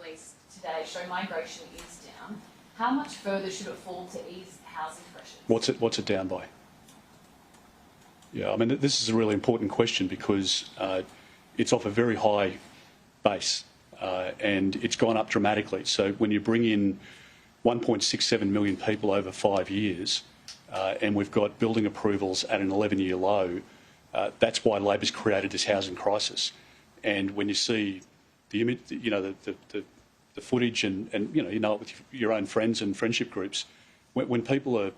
released today show migration is down. How much further should it fall to ease housing pressures? What's it down by? Yeah, I mean, this is a really important question because it's off a very high base and it's gone up dramatically. So when you bring in 1.67 million people over 5 years and we've got building approvals at an 11-year low, that's why Labor's created this housing crisis. And when you see the image, the footage and you know it with your own friends and friendship groups, when people are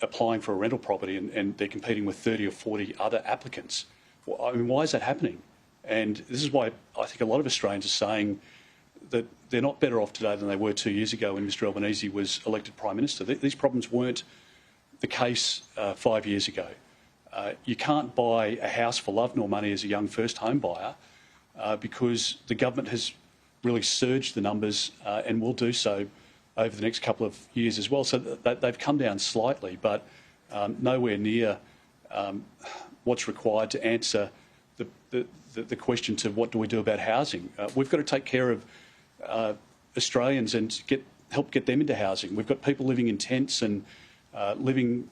applying for a rental property and they're competing with 30 or 40 other applicants, well, I mean, why is that happening? And this is why I think a lot of Australians are saying that they're not better off today than they were 2 years ago when Mr Albanese was elected Prime Minister. These problems weren't the case 5 years ago. You can't buy a house for love nor money as a young first home buyer because the government has really surged the numbers and will do so over the next couple of years as well. So they've come down slightly, but nowhere near what's required to answer the question to what do we do about housing. We've got to take care of Australians and help get them into housing. We've got people living in tents and living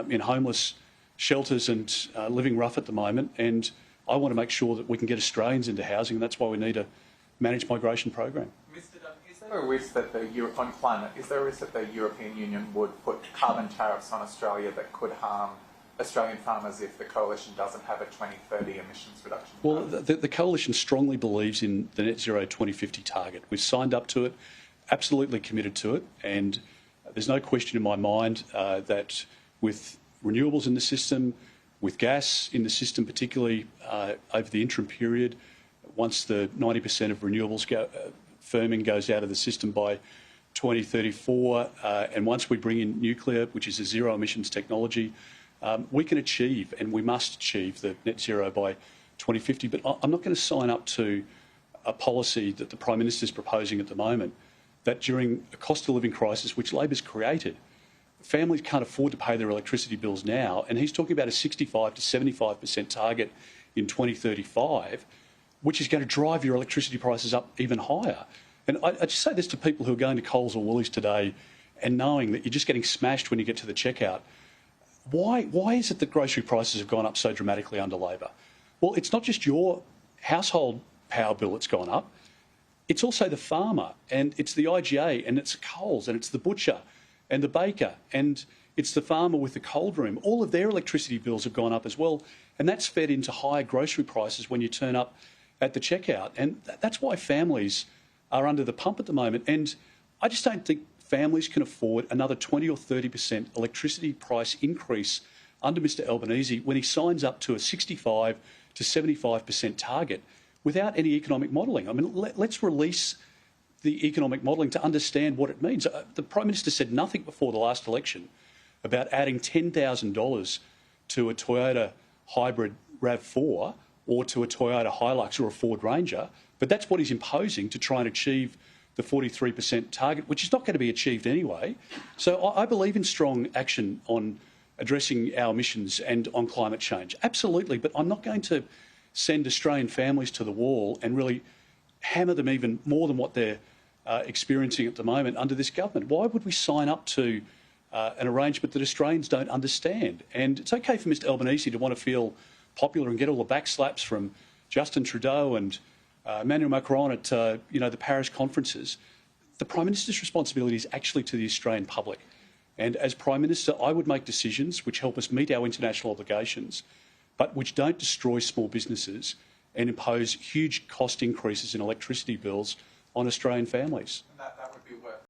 in homeless shelters and living rough at the moment, and I want to make sure that we can get Australians into housing, and that's why we need a managed migration program. Mr Dutton, is there a risk that on climate, is there a risk that the European Union would put carbon tariffs on Australia that could harm Australian farmers if the coalition doesn't have a 2030 emissions reduction target? Well, the coalition strongly believes in the net zero 2050 target. We've signed up to it, absolutely committed to it, and there's no question in my mind that with renewables in the system, with gas in the system, particularly over the interim period, once the 90% of renewables firming goes out of the system by 2034, and once we bring in nuclear, which is a zero emissions technology, we can achieve, and we must achieve, the net zero by 2050. But I'm not going to sign up to a policy that the Prime Minister is proposing at the moment, that during a cost of living crisis, which Labor's created, families can't afford to pay their electricity bills now, and he's talking about a 65 to 75% target in 2035, which is going to drive your electricity prices up even higher. And I just say this to people who are going to Coles or Woolies today and knowing that you're just getting smashed when you get to the checkout. Why is it that grocery prices have gone up so dramatically under Labor? Well, it's not just your household power bill that's gone up. It's also the farmer, and it's the IGA, and it's Coles, and it's the butcher and the baker, and it's the farmer with the cold room. All of their electricity bills have gone up as well, and that's fed into higher grocery prices when you turn up at the checkout. And that's why families are under the pump at the moment. And I just don't think families can afford another 20 or 30% electricity price increase under Mr Albanese when he signs up to a 65 to 75% target without any economic modelling. I mean, let's release the economic modelling to understand what it means. The Prime Minister said nothing before the last election about adding $10,000 to a Toyota hybrid RAV4 or to a Toyota Hilux or a Ford Ranger, but that's what he's imposing to try and achieve the 43% target, which is not going to be achieved anyway. So I believe in strong action on addressing our emissions and on climate change. Absolutely, but I'm not going to send Australian families to the wall and really hammer them even more than what they're experiencing at the moment under this government. Why would we sign up to an arrangement that Australians don't understand? And it's okay for Mr Albanese to want to feel popular and get all the backslaps from Justin Trudeau and Emmanuel Macron at the Paris conferences. The Prime Minister's responsibility is actually to the Australian public. And as Prime Minister, I would make decisions which help us meet our international obligations, but which don't destroy small businesses and impose huge cost increases in electricity bills on Australian families.